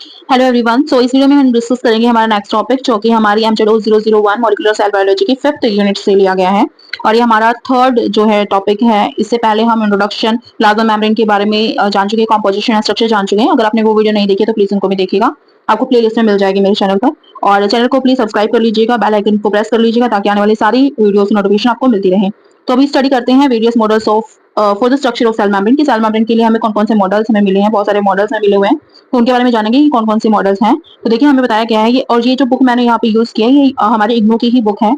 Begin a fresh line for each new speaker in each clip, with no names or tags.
Hello everyone. सो इस video में हम डिस्कस करेंगे हमारा नेक्स्ट टॉपिक जो कि हमारी MCHO 001 मॉलिक्यूलर सेल बायोलॉजी की 5th यूनिट से लिया गया है और ये हमारा थर्ड जो है टॉपिक है। इससे पहले हम इंट्रोडक्शन प्लाज्मा मेम्ब्रेन के बारे में जान चुके हैं, कॉम्पोजिशन एंड स्ट्रक्चर जान चुके हैं। अगर आपने वो वीडियो नहीं देखी तो प्लीज उनको भी देखिएगा, आपको प्लेलिस्ट में मिल जाएगी मेरे चैनल पर। और चैनल को प्लीज सब्सक्राइब कर लीजिएगा, बेल आइकन को प्रेस कर लीजिएगा ताकि आने वाली सारी वीडियोस की नोटिफिकेशन आपको मिलती रहे। तो अभी स्टडी करते हैं various models of for the structure of cell membrane की सेल मेम्ब्रेन के लिए हमें कौन कौन से मॉडल्स हमें मिले हैं। बहुत सारे मॉडल्स हमें मिले हुए हैं, तो उनके बारे में जानेंगे कि कौन कौन से मॉडल्स हैं। तो देखिए हमें बताया गया है ये, और ये जो बुक मैंने यहाँ पे यूज किया है ये हमारे इग्नू की ही बुक है।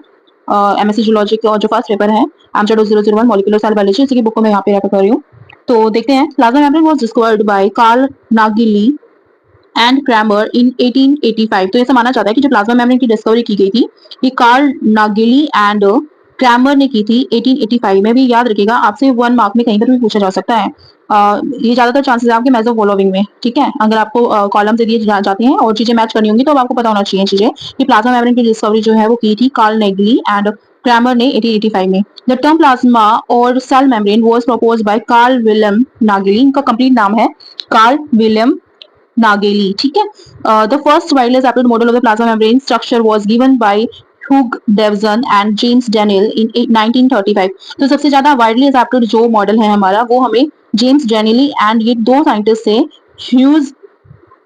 MSc जूलॉजी का जो फर्स्ट पेपर है एमसीएच 001 मॉलिक्यूलर सेल बायोलॉजी, इसी की बुक को मैं यहाँ पे रेफर कर रही हूँ। तो देखते हैं। Plasma membrane was discovered by Karl Nageli and Cramer in 1885। तो ऐसा माना जाता है कि जो प्लाज्मा मेम्ब्रेन की डिस्कवरी की गई थी ये कार्ल नागिली एंड क्रैमर ने की थी 1885 में। भी याद रखिएगा, आपसे 1 मार्क में कहीं पर भी पूछा जा सकता है। ये ज्यादातर चांसेस है आपके मेजो फॉलोइंग में, ठीक है। अगर आपको कॉलम से दिए जाते हैं और चीजें मैच करनी होंगी तो आपको पता होना चाहिए चीजें कि प्लाज्मा मेम्ब्रेन की डिस्कवरी जो है वो की थी कार्ल नागिली एंड क्रैमर ने 1885 में। द टर्म प्लाज्मा और cell membrane was proposed by Karl William Nageli. इनका कंप्लीट नाम है कार्ल विलियम नागेली, ठीक है। The first wireless accepted model of the plasma membrane structure was given by Hugh Davson and James Daniel in 1935। तो सबसे ज्यादा wireless एप्टेड जो model है हमारा वो हमें जेम्स डेनियली एंड ये दो साइंटिस्ट से ह्यूज,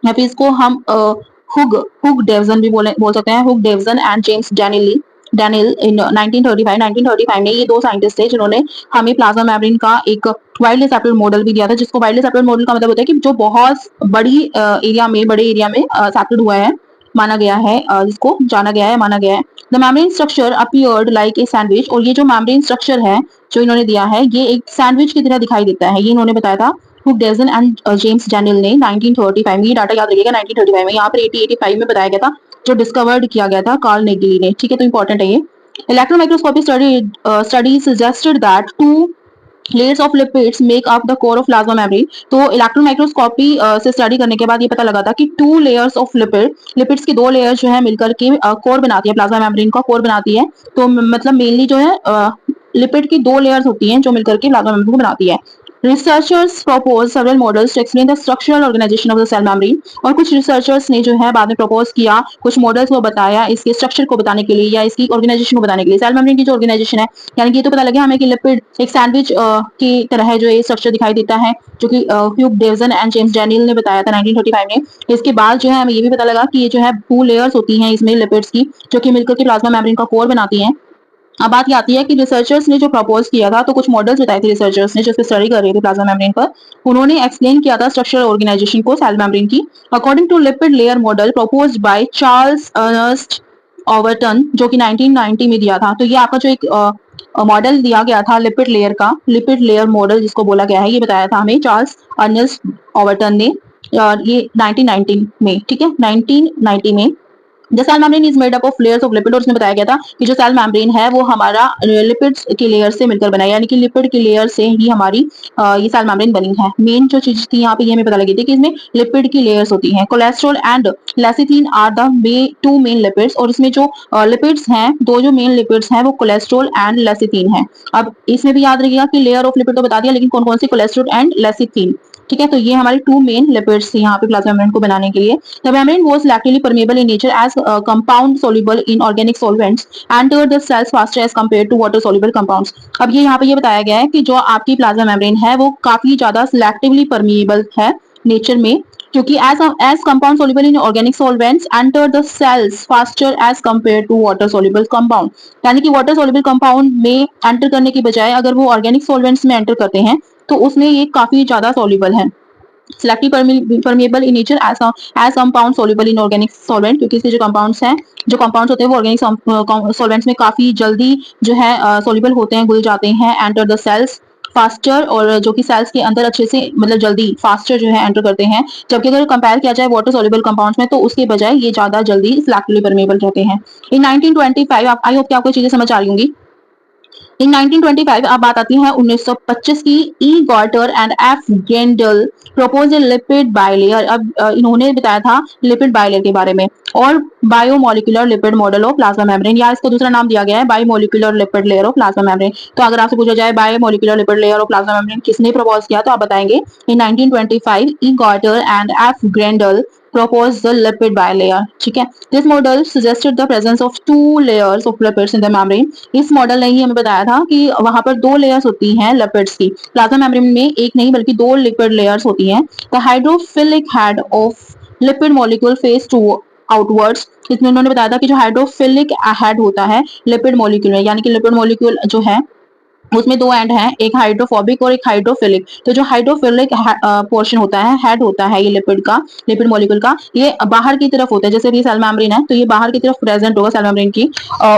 या फिर इसको हम हुग हुग डेवजन भी बोल सकते हैं, हुग Davson and James डेनियली Daniel in 1935 में ये दो साइंटिस्ट थे जिन्होंने हमें प्लाज्मा मेम्ब्रेन का एक वायरलेस एप्टेड मॉडल भी दिया था, जिसको वायरलेस एप्टेड मॉडल का मतलब होता है कि जो बहुत बड़े एरिया में सेप्टेड हुआ है, माना गया है, जिसको जाना गया है, माना गया है। The membrane structure appeared like a sandwich. और ये जो मेम्ब्रेन स्ट्रक्चर है जो इन्होंने दिया है ये एक सैंडविच की तरह दिखाई देता है, ये इन्होंने बताया था हुक डेजन एंड जेम्स डैनियल ने 1935 में। ये डाटा याद रखिएगा, 1935 में। यहाँ पर 1885 में बताया गया था, जो डिस्कवर्ड किया गया था कार्ल नेगिली ने, ठीक है। तो इंपॉर्टेंट है ये। Electron microscopy study suggested that two layers of lipids make up the core of plasma membrane। तो इलेक्ट्रॉन माइक्रोस्कोपी से स्टडी करने के बाद ये पता लगा था कि 2 layers of लिपिड्स की 2 लेयर्स जो है मिलकर के कोर बनाती है, प्लाज्मा मेम्ब्रेन का कोर बनाती है। तो मतलब मेनली जो है लिपिड की 2 लेयर्स होती हैं जो मिलकर के प्लाज्मा मेम्ब्रेन को बनाती है। Researchers propose several models to explain the structural organisation of the cell membrane. और कुछ रिसर्चर्स ने जो है बाद में प्रपोज किया, कुछ मॉडल्स को बताया इसके स्ट्रक्चर को बताने के लिए या इसकी ऑर्गेनाइजेशन को बताने के लिए। सेल मेम्ब्रेन की जो ऑर्गेनाइजेशन है, यानी कि ये तो पता लगा हमें कि लिपिड एक सैंडविच की तरह है जो ये स्ट्रक्चर दिखाई देता है, जो कि ह्यूग डेवजन एंड जेम्स डैनियल ने बताया था 1935 में। इसके बाद जो है हमें ये भी पता लगा कि ये जो है 2 लेयर्स होती हैं इसमें लिपिड्स की, जो कि मिलकर के प्लाज्मा मेम्ब्रेन का कोर बनाती हैं। अब बात ये आती है कि रिसर्चर्स ने जो प्रपोज किया था, तो कुछ मॉडल्स बताए थे रिसर्चर्स ने जो स्टडी कर रहे थे प्लाज्मा मेम्ब्रेन पर। उन्होंने एक्सप्लेन किया था स्ट्रक्चरल ऑर्गेनाइजेशन को सेल मेम्ब्रेन की according to lipid layer model proposed by Charles Ernest Overton, जो कि 1990 में दिया था। तो ये आपका जो एक मॉडल दिया गया था लिपिड लेयर का, लिपिड लेयर मॉडल जिसको बोला गया है, ये बताया था हमें चार्ल्स अर्नस्ट ओवरटन ने, ये 1990 में, ठीक है, 1990 में। The cell membrane is made up of layers of lipid. और उसने बताया गया था कि जो सेल मेम्ब्रेन है वो हमारा लिपिड्स की लेयर से मिलकर बना है, यानी कि लिपिड की लेयर से ही हमारी ये सेल मेम्ब्रेन बनी है। मेन जो चीज थी यहाँ पे ये हमें पता लगी थी कि इसमें लिपिड की लेयर्स होती हैं। Cholesterol and lecithin are the 2 main lipids. और इसमें जो लिपिड्स हैं, 2 जो मेन लिपिड्स हैं वो कोलेस्ट्रॉल एंड लेसिथिन है। अब इसमें भी याद रखिएगा कि लेयर ऑफ लिपिड तो बता दिया, लेकिन कौन कौन सी, कोलेस्ट्रॉल एंड लेसिथिन, ठीक है। तो ये हमारे 2 मेन लिपिड्स थे यहाँ पे प्लाज्मा मेम्ब्रेन को बनाने के लिए। The membrane was selectively permeable in nature as compound soluble in organic solvents enter the cells faster as compared to water soluble compounds। अब ये यहाँ पे ये बताया गया है कि जो आपकी प्लाज्मा मेम्ब्रेन है वो काफी ज्यादा selectively permeable है नेचर में, क्योंकि as compound soluble in organic solvents enter the cells faster as compared to water soluble compound। यानी कि वाटर soluble compound में एंटर करने की बजाय अगर वो ऑर्गेनिक सॉल्वेंट्स में एंटर करते हैं तो उसमें ये काफी ज्यादा सॉल्युबल है। Selective permeable in nature as compound soluble in organic solvent, क्योंकि इसके जो कंपाउंड्स होते हैं वो ऑर्गेनिक सॉल्वेंट्स में काफी जल्दी जो है सॉल्युबल होते हैं, घुल जाते हैं। एंटर द सेल्स फास्टर, और जो कि सेल्स के अंदर अच्छे से मतलब जल्दी फास्टर जो है एंटर करते हैं। जबकि अगर कंपेयर किया जाए वाटर सॉल्युबल कंपाउंड्स में तो उसके बजाय ये ज्यादा जल्दी सेलेक्टिवली परमेबल रहते हैं। इन 1925 आई होप कि आपको चीजें समझ आ रही होंगी। इन 1925 अब बात आती है 1925 की। E Gorter and F Grendel propose lipid bilayer. अब इन्होंने बताया था लिपिड बायलेयर के बारे में और biomolecular lipid model of plasma membrane, या इसको दूसरा नाम दिया गया है biomolecular lipid layer of plasma membrane. तो अगर आपसे पूछा जाए biomolecular lipid layer of plasma membrane किसने प्रपोज किया तो आप बताएंगे in 1925 E Gorter and F Grendel proposed the lipid bilayer. ठीक है, this model suggested the presence of two layers of lipids in the membrane. इस मॉडल ने ही हमें बताया था कि वहां पर दो लेयर्स होती हैं लिपिड्स की। प्लाज्मा मेम्ब्रेन में एक नहीं बल्कि दो लिपिड लेयर्स होती हैं। The hydrophilic head of lipid molecule face to outwards, इसमें उन्होंने बताया था कि जो हाइड्रोफिलिक हेड होता है लिपिड मॉलिक्यूल में, यानी कि लिपिड मॉलिक्यूल जो है उसमें दो एंड हैं, एक हाइड्रोफोबिक और एक हाइड्रोफिलिक। तो जो हाइड्रोफिलिक पोर्शन होता है, हेड होता है ये लिपिड का, लिपिड मॉलिक्यूल का, ये बाहर की तरफ होता है। जैसे ये सेल मेम्ब्रेन है तो ये बाहर की तरफ प्रेजेंट होगा सेल मेम्ब्रेन की।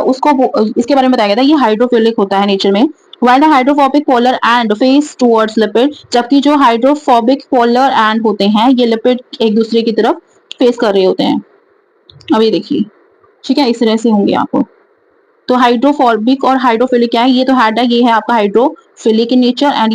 उसको इसके बारे में बताया गया था, ये हाइड्रोफिलिक होता है नेचर में। While the hydrophobic polar end face towards lipid, जबकि जो हाइड्रोफोबिक पोलर एंड होते हैं ये लिपिड एक दूसरे की तरफ फेस कर रहे होते हैं। अब ये देखिए, ठीक है, इस तरह से होंगे आपको। तो हाइड्रोफोबिक और हाइड्रोफिलिक क्या है, ये तो हेड है, ये है आपका हाइड्रोफिलिक इन नेचर, एंड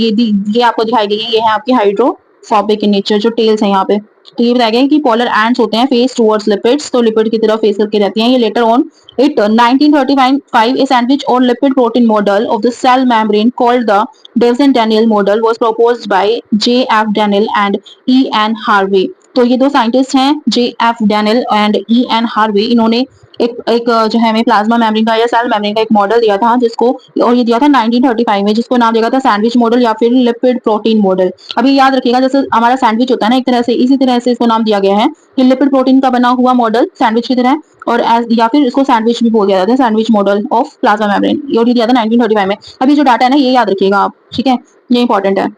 ये आपको दिखाई गई है, ये है आपकी हाइड्रोफोबिक इन नेचर, जो टेल्स हैं यहाँ पे। तो ये बताया गया कि पोलर एंड्स होते हैं फेस टुवर्ड्स लिपिड्स, तो लिपिड की तरफ फेस करके रहती हैं। ये later on it 1935 a sandwich or lipid protein model of the cell membrane called the Devson-Daniel model was proposed by J.F. Daniel and E.N. Harvey. तो ये दो साइंटिस्ट हैं, J.F. Daniel and E.N. Harvey, इन्होंने एक जो है हमें plasma membrane का या सेल मेम्ब्रेन का एक मॉडल दिया था, जिसको, और ये दिया था 1935 में, जिसको नाम दिया था सैंडविच मॉडल या फिर लिपिड प्रोटीन मॉडल। अभी याद रखिएगा, जैसे हमारा सैंडविच होता है ना एक तरह से, इसी तरह से इसको नाम दिया गया है कि लिपिड प्रोटीन का बना हुआ मॉडल सैंडविच की तरह, और या फिर इसको सैंडविच भी बोल दिया जाता है, sandwich model of plasma membrane. ये दिया था 1935 में। अभी जो डाटा है ना ये याद रखिएगा आप, ठीक है, ये इंपॉर्टेंट है।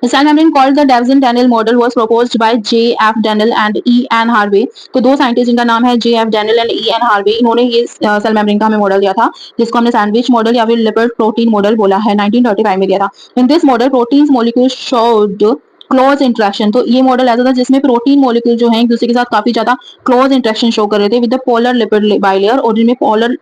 The cell membrane called the Devson-Daniel model was proposed by J.F. Daniel and E.N. Harvey. तो दो साइंटिस्ट जिनका नाम है J.F. Daniel and E.N. Harvey, इन्होंने ये सेल मेम्ब्रेन का हमें मॉडल दिया था, जिसको हमने सैंडविच मॉडल या फिर लिपिड प्रोटीन मॉडल बोला है, 1935 में दिया था। In this model, proteins molecules showed close interaction. तो ये मॉडल ऐसा था जिसमें प्रोटीन मॉलिक्यूल जो है एक दूसरे के साथ काफी ज्यादा क्लोज इंटरेक्शन शो कर रहे थे with the polar lipid bilayer, और जिनमें पोलर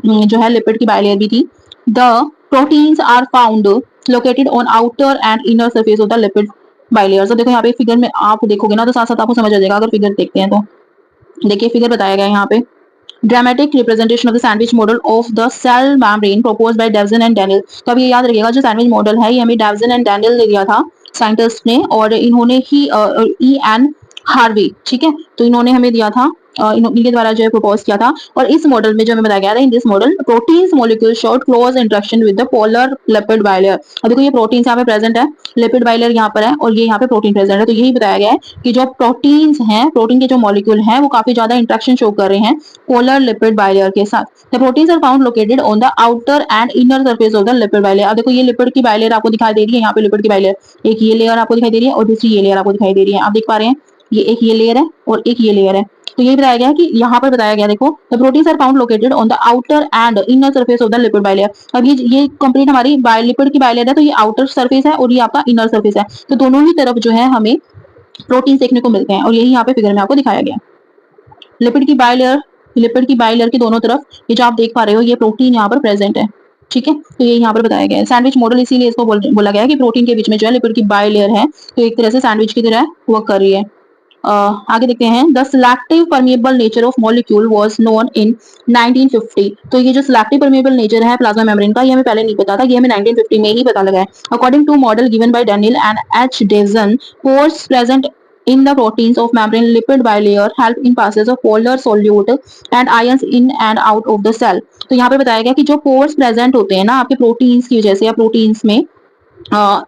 जो है लिपिड की बाइलेयर भी थी। The proteins are found located on outer and inner surface of the lipid bilayer. तो देखो यहाँ पे फिगर में आप देखोगे ना तो साथ साथ आपको समझ आ जाएगा अगर फिगर देखते हैं तो। देखिए फिगर बताया गया है यहाँ पे, dramatic representation of the sandwich model of the cell membrane proposed by Davson and Daniel. तो अब ये याद रखिएगा, जो सैंडविच मॉडल है ये हमें डेवसन एंड डैनियल ने दिया था साइंटिस्ट ने, और इन्होंने ही E.N. हार्वे, ठीक है, तो इन्होंने हमें दिया था, इनके द्वारा जो है प्रपोज किया था। और इस मॉडल में जो हमें बताया गया था, in this model proteins molecule showed close interaction with the polar lipid bilayer. अब देखो ये प्रोटीन्स यहाँ पे प्रेजेंट है, लिपिड बाइलेयर यहाँ पर है, और ये यहाँ पे प्रोटीन प्रेजेंट है। तो यही बताया गया है कि जो प्रोटीन्स हैं, प्रोटीन के जो मॉलिक्यूल हैं वो काफी ज्यादा इंटरेक्शन शो कर रहे हैं पोलर लिपिड बाइलेयर के साथ। The proteins are found located on the outer and inner surface of the lipid bilayer. अब देखो ये लिपिड की बाइलेयर आपको दिखाई दे रही है, यहाँ पे लिपिड की बाइलेयर, एक ये लेयर आपको दिखाई दे रही है और दूसरी ये लेयर आपको दिखाई दे रही है। आप देख पा रहे हैं, ये एक ये लेयर है और एक ये लेयर है। तो यही बताया गया कि यहाँ पर बताया गया, देखो the proteins are found located on the outer and inner surface of the lipid bilayer. अब ये कंप्लीट हमारी लिपिड की बाइलेयर है, तो ये आउटर सरफेस है और ये आपका इनर सरफेस है। तो दोनों ही तरफ जो है हमें प्रोटीन देखने को मिलते हैं, और यही यहाँ पे फिगर में आपको दिखाया गया। लिपिड की बाइलेयर की दोनों तरफ ये जो आप देख पा रहे हो, ये प्रोटीन यहाँ पर प्रेजेंट है, ठीक है। तो ये यहाँ पर बताया गया है सैंडविच मॉडल, इसीलिए इसको बोला गया है कि प्रोटीन के बीच में जो है लिपिड की बाइलेयर है, तो एक तरह से सैंडविच की तरह वर्क कर रही है। आगे देखते हैं, the selective permeable nature of molecule was known in 1950। तो ये जो सिलेक्टिव परमिएबल नेचर है प्लाज्मा मेम्ब्रेन का, ये हमें पहले नहीं पता था, ये हमें 1950 में ही पता लगा है। According to model given by Daniel and H Dejan, pores present in the proteins of membrane lipid bilayer help in passage of polar solute and ions in and out of the cell। तो यहाँ पे बताया गया कि जो pores present होते हैं ना आपके प्रोटीन्स की वजह से, या प्रोटीन्स में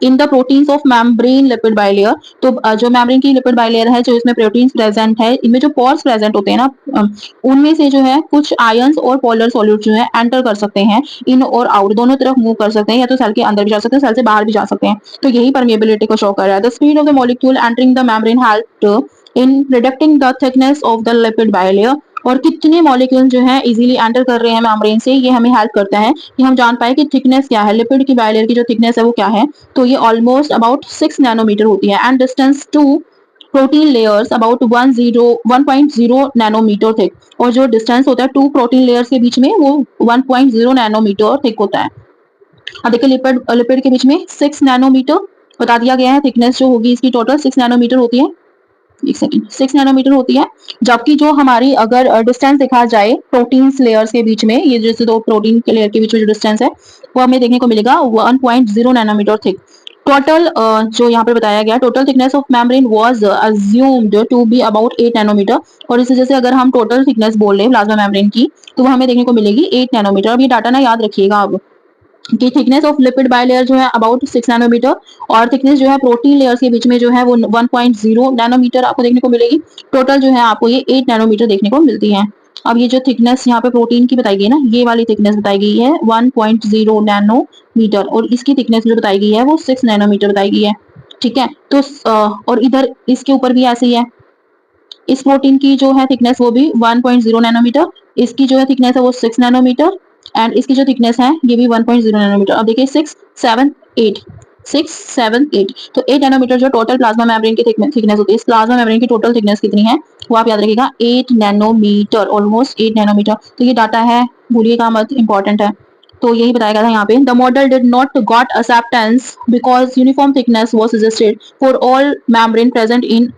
in the proteins of membrane lipid bilayer, तो जो मेम्ब्रेन की लिपिड बाइलेयर है, जो इसमें प्रोटीन्स प्रेजेंट है, इनमें जो पोर्स प्रेजेंट होते हैं ना, उनमें से जो है कुछ आयंस और पोलर सॉल्यूट जो है एंटर कर सकते हैं, इन और आउट दोनों तरफ मूव कर सकते हैं, या तो सेल के अंदर भी जा सकते हैं, सेल से बाहर भी जा सकते हैं। तो यही परमिएबिलिटी को शो कर रहा है। The speed of the molecule entering the membrane helped in predicting the thickness of the lipid bilayer. और कितने मॉलिक्यूल जो है इजीली एंटर कर रहे हैं मेम्ब्रेन से, ये हमें हेल्प करता है कि हम जान पाए कि थिकनेस क्या है, लिपिड की बाइलेयर की जो थिकनेस है वो क्या है। तो ये ऑलमोस्ट अबाउट 6 नैनोमीटर होती है, and distance to protein layers about 1.0 nanometer thick. और जो डिस्टेंस होता है टू प्रोटीन लेयर्स के बीच में वो 1.0 नैनोमीटर थिक होता है। अब देखिए लिपिड के बीच में 6 नैनोमीटर बता दिया गया है, थिकनेस जो होगी इसकी टोटल 6 नैनोमीटर होती है, 6 नैनोमीटर होती है। जबकि जो हमारी अगर डिस्टेंस देखा जाए प्रोटीन लेयर्स के बीच में, ये जैसे दो प्रोटीन के लेयर के बीच में जो डिस्टेंस है वो हमें देखने को मिलेगा 1.0 नैनोमीटर थिक। टोटल जो यहाँ पर बताया गया, total thickness of membrane was assumed to be about 8 nanometer, और इस वजह से अगर हम टोटल थिकनेस बोल रहे हैं प्लाज्मा मेम्ब्रेन की तो वो हमें देखने को मिलेगी 8 नैनोमीटर। अब ये डाटा ना याद रखिएगा अब कि थिकनेस ऑफ लिपिड बायलेयर जो है अबाउट 6 नैनोमीटर, और थिकनेस जो है प्रोटीन लेयर्स के बीच में जो है वो 1.0 नैनोमीटर आपको देखने को मिलेगी। टोटल जो है आपको ये 8 नैनोमीटर देखने को मिलती है। अब ये जो थिकनेस यहाँ पे प्रोटीन की बताई गई है ना, ये वाली थिकनेस बताई गई है 1.0 नैनोमीटर, और इसकी थिकनेस जो बताई गई है वो 6 नैनोमीटर बताई गई है। ठीक है, तो और इधर इसके ऊपर भी ऐसे ही है, इस प्रोटीन की जो है थिकनेस वो भी 1.0 नैनोमीटर, इसकी जो है थिकनेस है वो 6 नैनोमीटर, एंड इसकी जो थिकनेस है ये भी 1.0 नैनोमीटर। अब देखिए 6 7 8, 6 7 8, तो 8 नैनोमीटर जो टोटल प्लाज्मा मेम्ब्रेन की थिकनेस होती है। इस प्लाज्मा मेम्ब्रेन की टोटल थिकनेस कितनी है वो आप याद रखिएगा, 8 नैनोमीटर, ऑलमोस्ट 8 नैनोमीटर। तो ये डाटा है, भूलिएगा मत, इंपॉर्टेंट है। तो यही बताया गया था यहाँ पे, the model did not got acceptance because uniform thickness was suggested for all membrane present in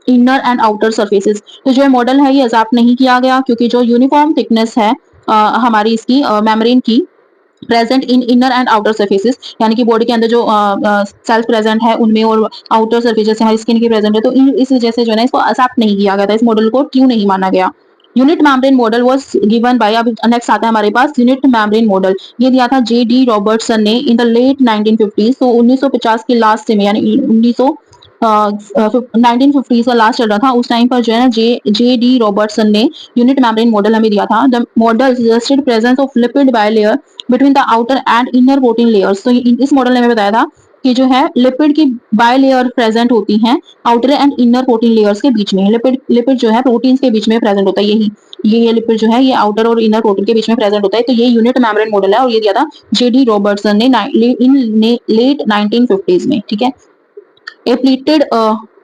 inner and outer surfaces. तो जो मॉडल है ये अडॉप्ट नहीं किया गया क्योंकि जो यूनिफॉर्म थिकनेस है हमारी इसकी मेम्ब्रेन की present in inner and outer surfaces, यानी कि बॉडी के अंदर जो सेल्स प्रेजेंट है उनमें, और आउटर सरफेस जैसे हमारी स्किन की प्रेजेंट है, तो इस वजह से जो है इसको एक्सेप्ट नहीं किया गया था, इस मॉडल को क्यों नहीं माना गया। Unit membrane model was given bye, अब नेक्स्ट आता है हमारे पास यूनिट मेम्ब्रेन मॉडल। ये दिया था जे डी रॉबर्टसन ने इन द लेट 1950s, तो 1950 के लास्ट में, यानी 1950 का लास्ट चल रहा था उस टाइम पर जो है ना जे डी रॉबर्टसन ने यूनिट मेम्ब्रेन मॉडल हमें दिया था। The model suggested presence of lipid bilayer between the outer and inner protein layers. तो इस मॉडल ने हमें बताया था कि जो है लिपिड की बायलेयर प्रेजेंट होती हैं outer and inner protein layers के बीच में। लिपिड जो है प्रोटीन्स के बीच में प्रेजेंट होता है, यही ये लिपिड जो है ये आउटर और इनर प्रोटीन के बीच में प्रेजेंट होता है। तो ये यूनिट मेम्ब्रेन मॉडल है, और ये दिया था जे डी रॉबर्टसन ने इन लेट 1950s में। ठीक है, a pleated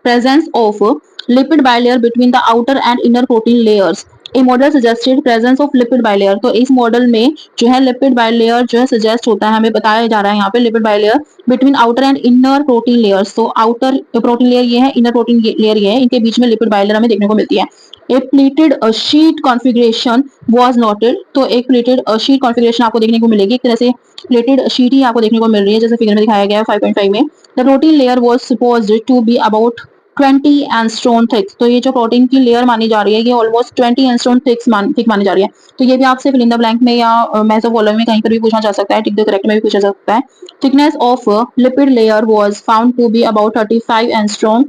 presence of lipid bilayer between the outer and inner protein layers. A model suggested presence of lipid bilayer. तो इस मॉडल में जो है लिपिड बाइलेयर जो है सजेस्ट होता है, हमें बताया जा रहा है यहाँ पे lipid bilayer between outer and inner protein layers. तो आउटर प्रोटीन लेयर ये है, इनर प्रोटीन लेयर ये है, इनके बीच में लिपिड बाइलेयर हमें देखने को मिलती है। A pleated sheet configuration was noted. तो एक प्लेटेड शीट कॉन्फ़िगरेशन आपको देखने को मिलेगी, एक तरह से प्लेटेड शीट ही आपको देखने को मिल रही है जैसे फिगर में दिखाया गया है 5.5 में। The protein layer was supposed to be about 20 angstrom thick. तो ये जो प्रोटीन की लेयर मानी जा रही है ये ऑलमोस्ट 20 एंगस्ट्रॉम थिक मानी जा रही है। तो ये भी आपसे फिल इन द ब्लैंक में या मेसोफोलम में कहीं पर भी पूछा जा सकता है, टिक द करेक्ट में भी पूछा जा सकता है। Thickness of lipid layer was found to be about 35 angstrom.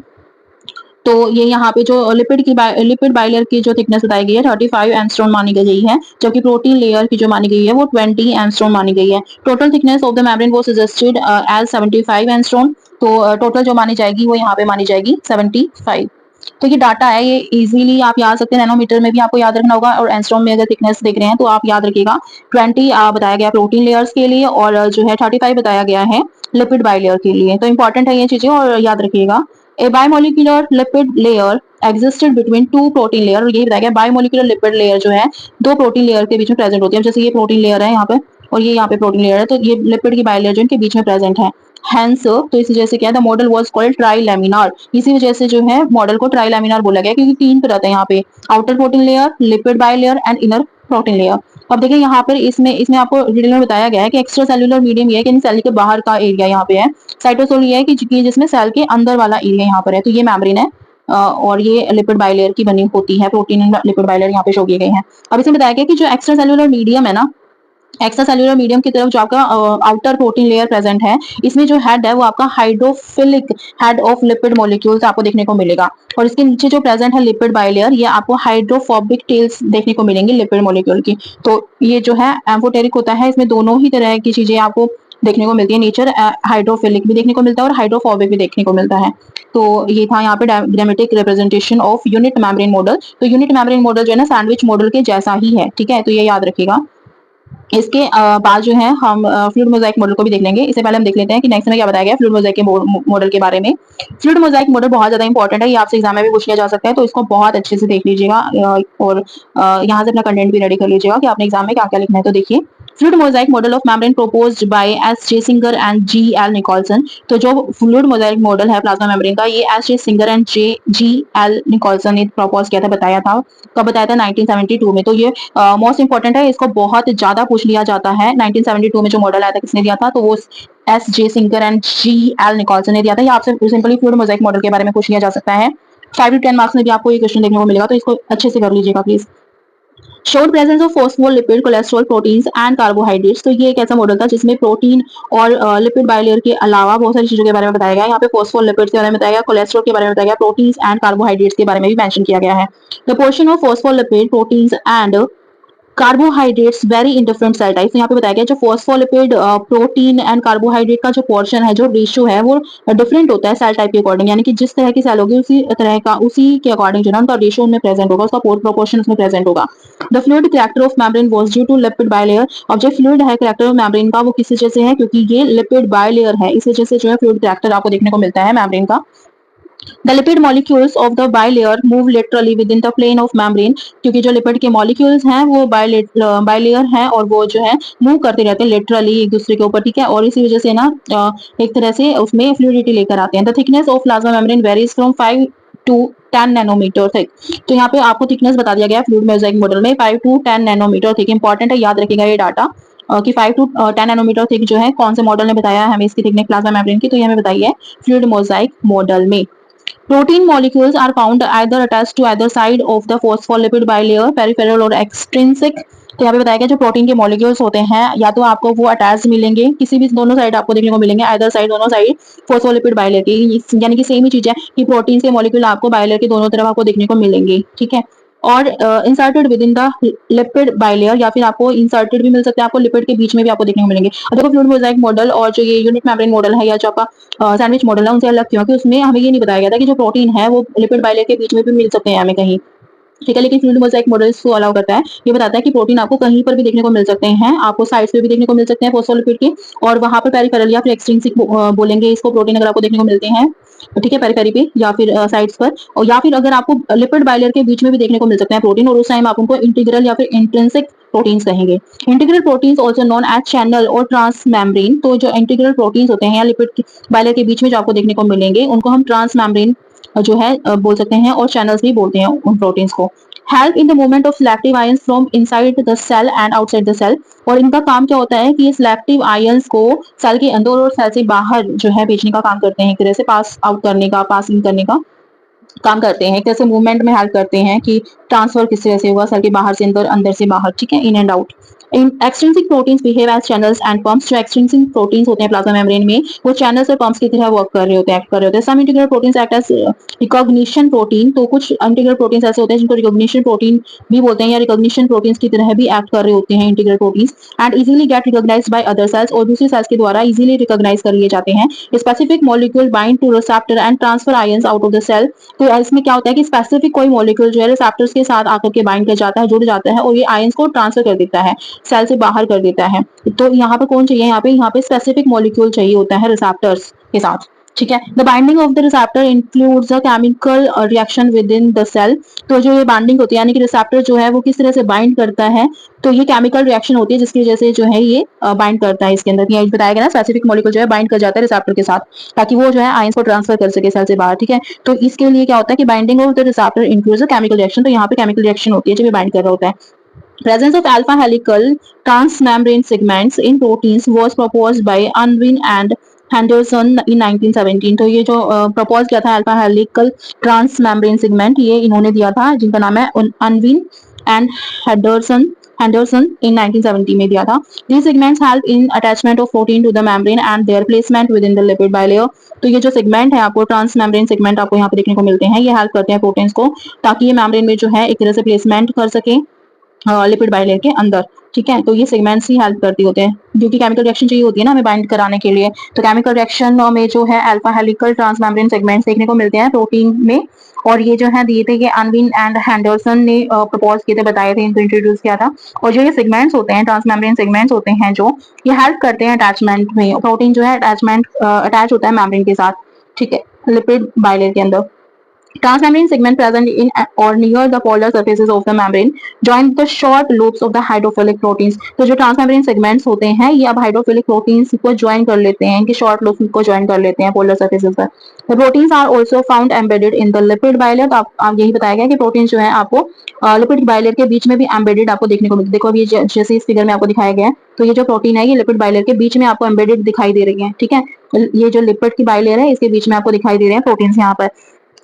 तो ये यहाँ पे जो लिपिड बाइलेयर की जो थिकनेस बताई गई है 35 एंगस्ट्रॉम मानी गई है, जबकि प्रोटीन लेयर की जो मानी गई है वो 20 एंगस्ट्रॉम मानी गई है। Total thickness of the membrane was suggested as 75 angstrom. तो टोटल जो मानी जाएगी वो यहाँ पे मानी जाएगी 75। तो ये डाटा है, ये इजीली आप याद सकते हैं, नैनोमीटर में भी आपको याद रखना होगा, और एंगस्ट्रॉम में अगर थिकनेस देख रहे हैं तो आप याद रखिएगा 20 बताया गया प्रोटीन लेयर्स के लिए, और जो है 35 बताया गया है लिपिड बाइलेयर के लिए। तो इंपॉर्टेंट है ये चीजें, और याद रखिएगा। A bimolecular lipid layer existed between two protein layer, यही बताया गया बायोमोलिकुलर लिपिड लेयर जो है दो प्रोटीन लेयर के बीच में प्रेजेंट होती है। जैसे ये प्रोटीन लेयर है यहाँ पे और ये यहाँ पे प्रोटीन लेयर है, तो ये लिपिड की बाइलेयर जो इनके बीच में प्रेजेंट है। Hence, तो इस वजह से क्या है, द मॉडल वाज कॉल्ड ट्राइलैमिनार। इसी वजह से जो है मॉडल को ट्राइलैमिनार बोला गया क्योंकि तीन परत है यहाँ पे, outer protein layer, lipid bilayer and inner protein layer. अब देखिए यहाँ पर इसमें आपको डिटेल में बताया गया है कि एक्स्ट्रा सेल्यूलर मीडियम ये है कि सेल के बाहर का एरिया यहाँ पे है, साइटोसोल ये है कि जिसमें सेल के अंदर वाला एरिया यहाँ पर है। तो ये मेम्ब्रेन है और ये लिपिड बाइलेयर की बनी होती है, प्रोटीन एंड लिपिड बाइलेयर यहाँ पे शो किए गए हैं। अब इसमें बताया गया कि जो एक्स्ट्रा सेल्यूलर मीडियम है ना, एक्स्ट्रा सेल्यूलर मीडियम की तरफ जो आपका आउटर प्रोटीन लेयर प्रेजेंट है, इसमें जो हेड है वो आपका hydrophilic head of lipid molecules आपको देखने को मिलेगा, और इसके नीचे जो प्रेजेंट है लिपिड बाइलेयर, ये आपको हाइड्रोफोबिक टेल्स देखने को मिलेंगी लिपिड मॉलिक्यूल की। तो ये जो है एम्फोटेरिक होता है, इसमें दोनों ही तरह की चीजें आपको देखने को मिलती है। नेचर हाइड्रोफिलिक भी देखने को मिलता है और हाइड्रोफोबिक भी देखने को मिलता है। तो ये था यहाँ पे diagrammatic representation of unit membrane model. तो यूनिट मेम्ब्रेन मॉडल जो है ना सैंडविच मॉडल के जैसा ही है, ठीक है, तो ये याद रखिएगा। इसके बाद जो है हम फ्लूइड मोज़ाइक मॉडल को भी देख लेंगे। इससे पहले हम देख लेते हैं कि नेक्स्ट में क्या बताया गया फ्लूइड मोज़ाइक के मॉडल के बारे में। फ्लूइड मोज़ाइक मॉडल बहुत ज्यादा इंपॉर्टेंट है, ये आपसे एग्जाम में भी पूछ लिया जा सकता है, तो इसको बहुत अच्छे से देख लीजिएगा और यहाँ से अपना कंटेंट भी रेडी कर लीजिएगा कि आपने एग्जाम में क्या क्या लिखना है। तो देखिए fluid mosaic model of membrane proposed by S J Singer and G L Nicolson. तो जो फ्लूइड मोजाइक मॉडल है प्लाज्मा मेम्ब्रेन का, ये S J Singer and G L Nicolson ने प्रपोज किया था, बताया था। कब बताया था? 1972 में। तो ये मोस्ट इंपॉर्टेंट है, इसको बहुत ज्यादा पूछ लिया जाता है। 1972 में जो मॉडल आया था किसने दिया था? तो वो S J Singer and G L Nicolson ने दिया था। ये आपसे सिंपली फ्लूइड मोजाइक मॉडल के बारे में पूछ लिया जा सकता है। 5 to 10 मार्क्स में भी आपको ये क्वेश्चन देखने को मिलेगा, तो इसको अच्छे से कर लीजिएगा please. Showed presence of phospholipid, cholesterol, proteins and carbohydrates. तो ये एक ऐसा मॉडल था जिसमें प्रोटीन और लिपिड बाइलेयर के अलावा बहुत सारी चीजों के बारे में बताया गया है। यहाँ पे फॉस्फोलिपिड्स के बारे में बताया गया, कोलेस्ट्रॉल के बारे में बताया गया, प्रोटीन्स एंड कार्बोहाइड्रेट्स के बारे में भी मेंशन किया गया है। The portion of phospholipid, proteins and carbohydrates vary in different cell types. यहाँ पे बताया गया जो फॉस्फोलिपिड, प्रोटीन एंड कार्बोहाइड्रेट का जो पोर्शन है, जो रेशियो है, वो डिफरेंट होता है सेल टाइप के अकॉर्डिंग। यानी कि जिस तरह की सेल होगी उसी तरह का, उसी के अकॉर्डिंग जो है उनका रेशियो उनमें प्रेजेंट होगा, उसका प्रोपोर्शन उसमें प्रेजेंट होगा। The fluid character of membrane was due to lipid bilayer. अब जो फ्लूइड है कैरेक्टर ऑफ मेम्ब्रेन का, वो किस वजह से है? क्योंकि ये लिपिड बाइलेयर है, इस वजह से जो है फ्लूइड कैरेक्टर आपको देखने को मिलता है मेम्ब्रेन का। The lipid molecules of the bilayer move laterally within the plane of membrane। क्योंकि जो लिपिड के मॉलिक्यूल्स हैं वो बाइलेयर हैं और वो जो है मूव करते रहते हैं लेटरली एक दूसरे के ऊपर, ठीक है। और इसी वजह से ना एक तरह से उसमें फ्लूइडिटी लेकर आते हैं। The thickness of plasma membrane varies from 5 to 10 nanometre thick. तो यहाँ पे आपको थिकनेस बता दिया गया है फ्लूइड मोजाइक मॉडल में 5 to 10 नैनोमीटर थिक। इंपॉर्टेंट है, याद रखिएगा ये डाटा कि 5 to 10 नैनोमीटर थिक जो है कौन से मॉडल ने बताया है हमें इसकी थिकनेस प्लाज्मा मेम्ब्रेन की, तो ये हमें बताई है फ्लूइड मोजाइक मॉडल में। Protein molecules are found either attached to either side of the phospholipid bilayer, peripheral और extrinsic। तो यहाँ पे बताया गया जो प्रोटीन के मॉलिक्यूल्स होते हैं या तो आपको वो अटैच मिलेंगे, किसी भी दोनों साइड आपको देखने को मिलेंगे, आइदर साइड, दोनों साइड फोस्फोलिपिड बाइलेयर की। यानी कि सेम ही चीज है कि प्रोटीन के मॉलिक्यूल आपको बाइलेयर के दोनों तरफ आपको देखने को मिलेंगे, ठीक है। और inserted with in the lipid bilayer, या फिर आपको इंसर्टेड भी मिल सकते हैं, आपको लिपिड के बीच में भी आपको देखने को मिलेंगे। और देखो फ्लूइड मोजाइक मॉडल और जो ये यूनिट मेम्ब्रेन मॉडल है या जो आपका सैंडविच मॉडल है उनसे अलग क्यों? कि उसमें हमें ये नहीं बताया गया था कि जो प्रोटीन है वो लिपिड बाइलेयर के बीच में भी मिल सकते हैं हमें कहीं, ठीक है। लेकिन फ्लूइड मोजाइक मॉडल इसको अलाउ करता है, ये बताता है कि प्रोटीन आपको कहीं पर भी देखने को मिल सकते हैं, आपको साइड्स पे भी देखने को मिल सकते हैं फोस्फोलिपिड के, और वहां पर पेरिफेरल या फिर एक्सट्रिंसिक बोलेंगे इसको प्रोटीन अगर आपको देखने को मिलते हैं, ठीक है, पेरिफेरी पे या फिर साइड्स पर। और या फिर अगर आपको लिपिड बाइलेयर के बीच में भी देखने को मिल सकते हैं प्रोटीन, और उस टाइम आप उनको इंटीग्रल या फिर इंट्रिंसिक प्रोटीन्स कहेंगे। Integral proteins also known as channel और ट्रांस मेम्ब्रेन। तो जो इंटीग्रल प्रोटीन्स होते हैं या लिपिड बाइलेयर के बीच में जो आपको देखने को मिलेंगे उनको हम ट्रांस मेम्ब्रेन जो है बोल सकते हैं, और चैनल्स भी बोलते हैं उन प्रोटीन्स को। Help in the movement of selective ions from inside the cell and outside the cell. और इनका काम क्या होता है कि ये सिलेक्टिव आयंस को सेल के अंदर और सेल से बाहर जो है भेजने का काम करते हैं, एक तरह से पास आउट करने का, पास इन करने का काम करते हैं, एक तरह से मूवमेंट में हेल्प करते हैं कि ट्रांसफर किस तरह से होगा सेल के बाहर से अंदर, अंदर से बाहर, ठीक है, in and out. Extrinsic proteins behave as channels and pumps. जो एक्सट्रिंसिक प्रोटीन्स होते हैं प्लाज्मा मेम्ब्रेन में वो चैनल्स और पंप्स की तरह वर्क कर रहे होते हैं, एक्ट कर रहे होते हैं। Some integral proteins act as recognition protein. तो कुछ इंटीग्रल प्रोटीन्स ऐसे होते हैं जिनको रिकॉग्निशन प्रोटीन भी बोलते हैं या रिकॉग्निशन प्रोटीन्स की तरह भी एक्ट कर रहे होते हैं integral proteins, and easily get recognised by other cells. और दूसरी सेल्स के द्वारा इजीली रिकॉग्नाइज कर लिए जाते हैं। Specific molecule bind to receptor and transfer ions out of the cell. तो इसमें क्या होता है कि स्पेसिफिक कोई मॉलिक्यूल जो है रिसेप्टर्स के साथ आकर के बाइंड कर जाता है, जुड़ जाता है, और ये आयंस को ट्रांसफर कर देता है, सेल से बाहर कर देता है। तो यहाँ पे कौन चाहिए? यहाँ पे स्पेसिफिक मॉलिक्यूल चाहिए होता है रिसेप्टर्स के साथ, ठीक है। The binding of the receptor includes a chemical reaction within the cell. तो जो ये बाइंडिंग होती है यानी कि रिसेप्टर जो है वो किस तरह से बाइंड करता है, तो ये केमिकल रिएक्शन होती है जिसकी वजह से जो है ये बाइंड करता है। इसके अंदर ये बताया गया ना, स्पेसिफिक मॉलिक्यूल जो है बाइंड कर जाता है रिसेप्टर के साथ ताकि वो जो है आयंस को ट्रांसफर कर सके सेल से बाहर, ठीक है। तो इसके लिए क्या होता है कि binding of the receptor includes a chemical reaction. तो यहाँ पे केमिकल रिएक्शन होती है जब ये बाइंड कर रहा होता है। Presence of alpha helical transmembrane segments in proteins was proposed by Unwin and Henderson in 1917। तो ये जो प्रपोज किया था अल्फा हेलिकल ट्रांसमेम्ब्रेन सेगमेंट, ये इन्होंने दिया था जिनका नाम है अनविन एंड हेंडरसन in 1970 में दिया था। These segments help in attachment of protein to the membrane and their placement within the lipid bilayer। तो ये जो सेगमेंट है आपको ट्रांसमेम्ब्रेन सेगमेंट आपको यहाँ पे देखने को मिलते हैं, ये हेल्प करते हैं प्रोटीन्स को ताकि ये मेम्ब्रेन में जो है एक तरह से प्लेसमेंट कर सके लिपिड बाइलेयर के अंदर, ठीक है। तो ये सेगमेंट्स ही हेल्प करती होते हैं क्योंकि केमिकल रिएक्शन चाहिए होती है ना हमें बाइंड कराने के लिए। तो केमिकल रिएक्शन में जो है अल्फा हेलिकल ट्रांसमेम्ब्रेन सेगमेंट्स देखने को मिलते हैं प्रोटीन में, और ये जो है दिए थे ये अनविन एंड हेंडरसन ने प्रपोज किए थे, बताए थे, इनको इंट्रोड्यूस किया था। और जो ये सेगमेंट्स होते हैं ट्रांसमेम्ब्रेन सेगमेंट्स होते हैं जो ये हेल्प करते हैं अटैचमेंट में। प्रोटीन जो है अटैच होता है मेम्ब्रेन के साथ, ठीक है, लिपिड बाइलेयर के अंदर। Transmembrane segment present in or near the polar surfaces of the membrane join the short loops of the hydrophilic proteins. तो जो ट्रांसमेम्ब्रेन सेगमेंट्स होते हैं ये अब हाइड्रोफिलिक प्रोटीन्स को ज्वाइन कर लेते हैं, इनके शॉर्ट लूप्स को ज्वाइन कर लेते हैं पोलर सर्फेसेस पर। The proteins are also found embedded in the lipid bilayer। तो आप यही बताया गया कि प्रोटीन जो है आपको लिपिड बाइलेयर के बीच में भी एम्बेडेड आपको देखने को मिलती है। देखो अभी जैसे इस फिगर में आपको दिखाया गया है, तो ये जो प्रोटीन है ये लिपिड बाइलेयर के बीच में आपको एम्बेडेड दिखाई दे रही है। ठीक है, ये जो लिपिड की बाइलेयर है इसके बीच में आपको दिखाई दे रहे हैं प्रोटीन्स यहाँ पर।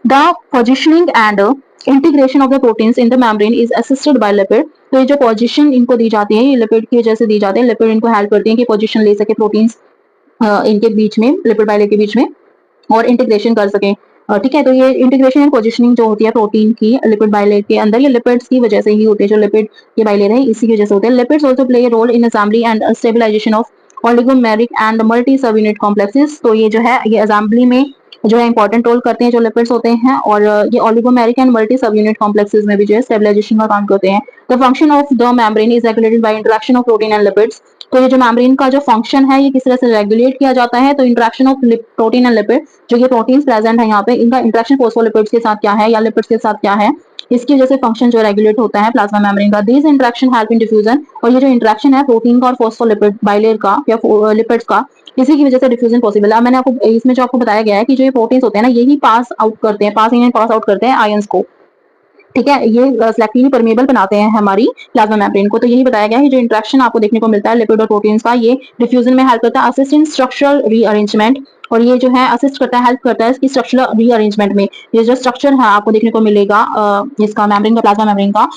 The positioning and integration of the proteins in the membrane is assisted by lipid। तो ये जो पोजीशन इनको दी जाती है ये लिपिड की वजह से दी जाती है। लिपिड इनको हेल्प करती है कि पोजीशन ले सके प्रोटीन्स इनके बीच में, लिपिड बाइलेयर के बीच में, और इंटीग्रेशन कर सके। ठीक है, तो ये इंटीग्रेशन एंड पोजीशनिंग जो होती है प्रोटीन की लिपिड बाइलेयर के अंदर, ये लिपिड्स की वजह से ही होती है। जो लिपिड की बाइलेयर है इसी की वजह से होते हैं। Lipids also play a role in assembly and stabilisation of oligomeric and multi subunit complexes. तो ये जो है ये असेंबली में जो है इंपॉर्टेंट रोल करते हैं जो लिपिड्स होते हैं, और ये oligomeric and multi subunit complexes में भी जो है स्टेबलाइजेशन का काम करते हैं। The function of the membrane is regulated by interaction of protein and lipids. तो ये जो मेम्ब्रेन का जो फंक्शन है ये किस तरह से रेगुलेट किया जाता है, तो interaction of protein and lipid, जो ये प्रोटीन्स प्रेजेंट है यहाँ पे, इनका इंटरेक्शन फोस्फोलिपिड्स के साथ क्या है या लिपिड्स के साथ क्या है, इसकी वजह से फंक्शन जो रेगुलेट होता है प्लाज्मा मेम्ब्रेन का। This interaction help in diffusion. और ये जो इंटरेक्शन है प्रोटीन का और फोस्फोलिपिड बाइलेयर का या लिपिड्स का, इसी की वजह से डिफ्यूजन पॉसिबल है। मैंने आपको इसमें जो आपको बताया गया है कि जो ये प्रोटीन्स होते हैं ना यही पास आउट करते हैं, पास इन एंड पास आउट करते हैं आयंस को। ठीक है, ये सिलेक्टिवली परमेबल बनाते हैं हमारी प्लाज्मा मेम्ब्रेन को। तो यही बताया गया है जो इंटरेक्शन आपको देखने को मिलता है लिपिड और प्रोटीन्स का, ये डिफ्यूजन में हेल्प करता है, असिस्ट इन स्ट्रक्चरल रीअरेंजमेंट। और ये जो है असिस्ट करता है, हेल्प करता है इसकी स्ट्रक्चरल रीअरेंजमेंट में। ये जो स्ट्रक्चर है आपको देखने को मिलेगा इसका मेम्ब्रेन का, प्लाज्मा मेम्ब्रेन का,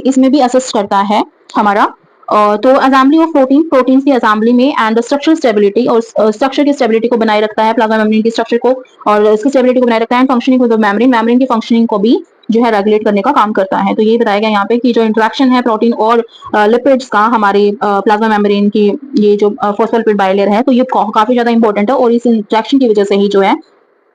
इसमें भी असिस्ट करता है हमारा। तो असेंबली ऑफ प्रोटीन की असेंबली में एंड स्ट्रक्चरल स्टेबिलिटी, और स्ट्रक्चर की स्टेबिलिटी को बनाए रखता है प्लाज्मा मेम्ब्रेन की स्ट्रक्चर को, और इसकी स्टेबिलिटी को बनाए रखता है। फंक्शनिंग ऑफ द मेम्ब्रेन की फंक्शनिंग को भी जो है रेगुलेट करने का काम करता है। तो ये बताया गया यहाँ पे कि जो इंटरेक्शन है प्रोटीन और लिपिड्स का हमारे प्लाज्मा मेम्ब्रेन की, ये जो फॉस्फोलिपिड बाइलेयर है, तो ये काफी ज्यादा इंपॉर्टेंट है। और इस इंटरेक्शन की वजह से ही जो है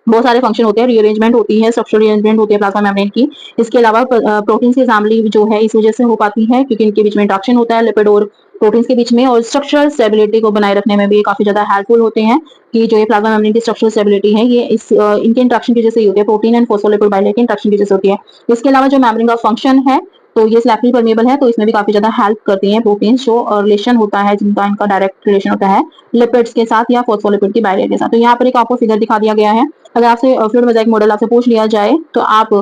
बहुत सारे फंक्शन होते हैं, रीअरेंजमेंट होती है, स्ट्रक्चरल रीअरेंजमेंट होती है प्लाज्मा मेम्ब्रेन की। इसके अलावा प्रोटीन की असेंबली जो है इस वजह से हो पाती है क्योंकि इनके बीच में इंटरेक्शन होता है लिपिड और प्रोटीन्स के बीच में, और स्ट्रक्चरल स्टेबिलिटी को बनाए रखने में भी काफी ज्यादा हेल्पफुल होते हैं कि जो ये प्लाज्मा मेम्ब्रेन की स्ट्रक्चरल स्टेबिलिटी है ये इनके इंटरेक्शन की वजह से होती है, प्रोटीन एंड फोस्फोलिपिड बाइलेयर के इंटरेक्शन की वजह से होती है। इसके अलावा जो मेम्ब्रेन का फंक्शन है तो ये सिलेक्टिवली परमेबल है, तो इसमें भी काफी ज्यादा हेल्प करती हैं प्रोटीन्स, जो रिलेशन होता है जिनका इनका डायरेक्ट रिलेशन होता है लिपिड्स के साथ या फोस्फोलिपिड की बाइलेयर के साथ। तो यहाँ पर एक आपको फिगर दिखा दिया गया है। अगर आपसे फ्लूइड मोज़ेक मॉडल आपसे पूछ लिया जाए तो आप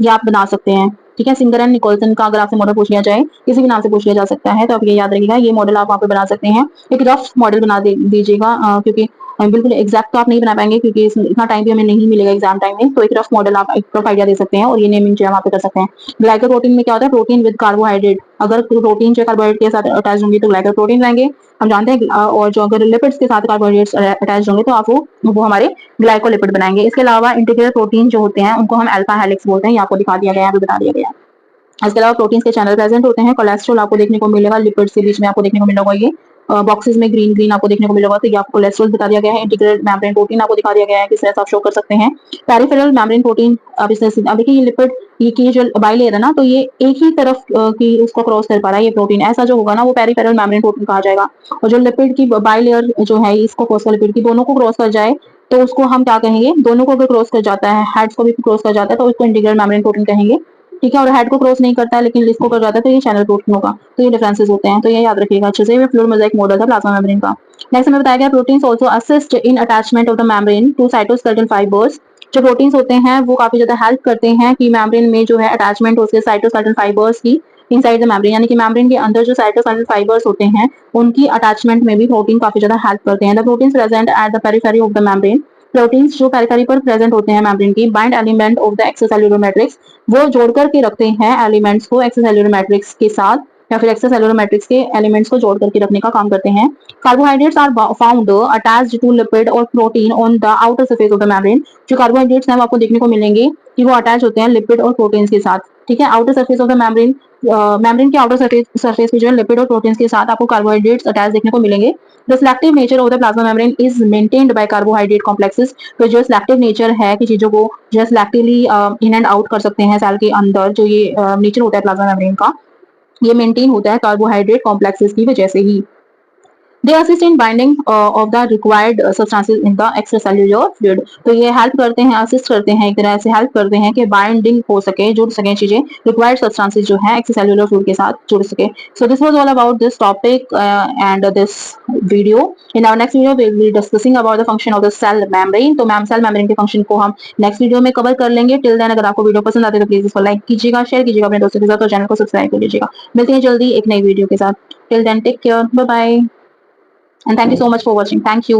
ये आप बना सकते हैं। ठीक है, सिंगर एंड निकोलसन का अगर आपसे मॉडल पूछ लिया जाए, किसी भी नाम से पूछ लिया जा सकता है, तो आप ये याद रखिएगा ये मॉडल आप वहाँ पे बना सकते हैं। एक रफ मॉडल बना दीजिएगा क्योंकि बिल्कुल एग्जैक्ट तो आप नहीं बना पाएंगे क्योंकि इतना टाइम भी हमें नहीं मिलेगा एग्जाम टाइम में। तो एक रफ मॉडल आप एक रफ आइडिया दे सकते हैं और ये नेमिंग जो है वहाँ पे कर सकते हैं। ग्लाइकोप्रोटीन में क्या होता है, प्रोटीन विद कार्बोहाइड्रेट। अगर प्रोटीन जो कार्बोहाइड्रेट के साथ अटैच होंगे तो ग्लाइकोप्रोटीन रहेंगे, हम जानते हैं। और जो अगर लिपिड्स के साथ कार्बोहाइड्रेट्स अटैच होंगे तो आप वो हमारे ग्लाइकोलिपिड बनाएंगे। इसके अलावा इंटीग्रेटेड प्रोटीन जो होते हैं उनको हम अल्फा हेलिक्स बोलते हैं, ये आपको दिखा दिया गया है, बता दिया गया है। इसके अलावा प्रोटीन्स के चैनल प्रेजेंट होते हैं। कोलेस्ट्रॉल आपको देखने को मिलेगा लिपिड्स के बीच में, आपको देखने को मिलेगा ये बॉक्सेस में ग्रीन ग्रीन आपको देखने को मिलेगा, तो ये आपको कोलेस्ट्रॉल बता दिया गया है। इंटीग्रेटेड मेम्ब्रेन प्रोटीन आपको दिखा दिया गया है, किस तरह से आप शो कर सकते हैं। पेरिफेरल मेम्ब्रेन प्रोटीन अब इस तरह से, अब देखिए ये लिपिड ये की जो बाइलेयर है ना, तो ये एक ही तरफ की उसको क्रॉस कर पा रहा है ये प्रोटीन, ऐसा जो होगा ना वो पेरिफेरल मेम्ब्रेन प्रोटीन कहा जाएगा। और जो लिपिड की बाइलेयर जो है इसको फोस्फोलिपिड की दोनों को क्रॉस कर जाए तो उसको हम क्या कहेंगे, दोनों को अगर क्रॉस कर जाता है, हेड्स को भी क्रॉस कर जाता है तो उसको इंटीग्रेटेड मेम्ब्रेन प्रोटीन कहेंगे। ठीक है, और हेड को क्रॉस नहीं करता है लेकिन लिस्ट को कर जाता है तो ये चैनल प्रोटीन होगा। तो ये डिफरेंसेस होते हैं, तो ये याद रखिएगा अच्छे से। ये फ्लूइड मोज़ेक मॉडल था प्लाज्मा मेम्ब्रेन का। नेक्स्ट हमें बताया गया proteins also assist in attachment of the membrane to cytoskeletal fibres. जो प्रोटीन्स होते हैं वो काफी ज्यादा हेल्प करते हैं कि मेम्ब्रेन में जो है अटैचमेंट हो सके साइटोस्केलेटल फाइबर्स की इनसाइड द मेम्ब्रेन, यानी कि मेम्ब्रेन के अंदर जो साइटोस्केलेटल फाइबर्स होते हैं उनकी अटैचमेंट में भी प्रोटीन काफी ज्यादा हेल्प करते हैं। The proteins present at the periphery of the membrane, proteins जो पेरिफेरी पर प्रेजेंट होते हैं मेम्ब्रेन की, bind element of the extracellular matrix, वो जोड़ करके रखते हैं एलिमेंट्स को एक्स्ट्रासेल्युलर मैट्रिक्स के साथ या फिर एक्स्ट्रासेल्युलर मैट्रिक्स के एलिमेंट्स को जोड़ करके रखने का काम करते हैं। Carbohydrates are found attached to lipid और protein on the outer surface of the membrane. जो कार्बोहाइड्रेट्स हैं वो आपको देखने को मिलेंगे कि वो अटैच होते हैं लिपिड और प्रोटीन्स के साथ। ठीक है, outer surface of the membrane, membrane के आउटर सरफेस पे जो है लिपिड और प्रोटीन्स के साथ आपको कार्बोहाइड्रेट्स अटैच देखने को मिलेंगे। The selective nature of the plasma membrane is maintained by carbohydrate complexes. तो जो सिलेक्टिव नेचर है कि चीजों को जो सिलेक्टिवली इन एंड आउट कर सकते हैं सेल के अंदर, जो ये नेचर होता है प्लाज्मा मेम्ब्रेन का, ये मेंटेन होता है कार्बोहाइड्रेट कॉम्प्लेक्सेस की वजह से ही। They assist in binding of the required substances in the extracellular fluid. तो ये हेल्प करते हैं, असिस्ट करते हैं, एक तरह से हेल्प करते हैं कि बाइंडिंग हो सके, जुड़ सके चीजें, रिक्वायर्ड सब्सटेंसेस जो है एक्स्ट्रासेल्युलर फ्लूइड के साथ जुड़ सके। So this was all about this topic and this video. In our next video we will be discussing about the function of the cell membrane. तो मैम सेल मेम्ब्रेन के function को हम next video में cover कर लेंगे। Till then अगर आपको video पसंद आती है तो प्लीज इसको लाइक कीजिएगा, शेयर कीजिएगा अपने दोस्तों के साथ और चैनल को सब्सक्राइब कर लीजिएगा। मिलते हैं जल्दी एक नई वीडियो के साथ। Till then take care, bye bye, and thank you so much for watching. Thank you.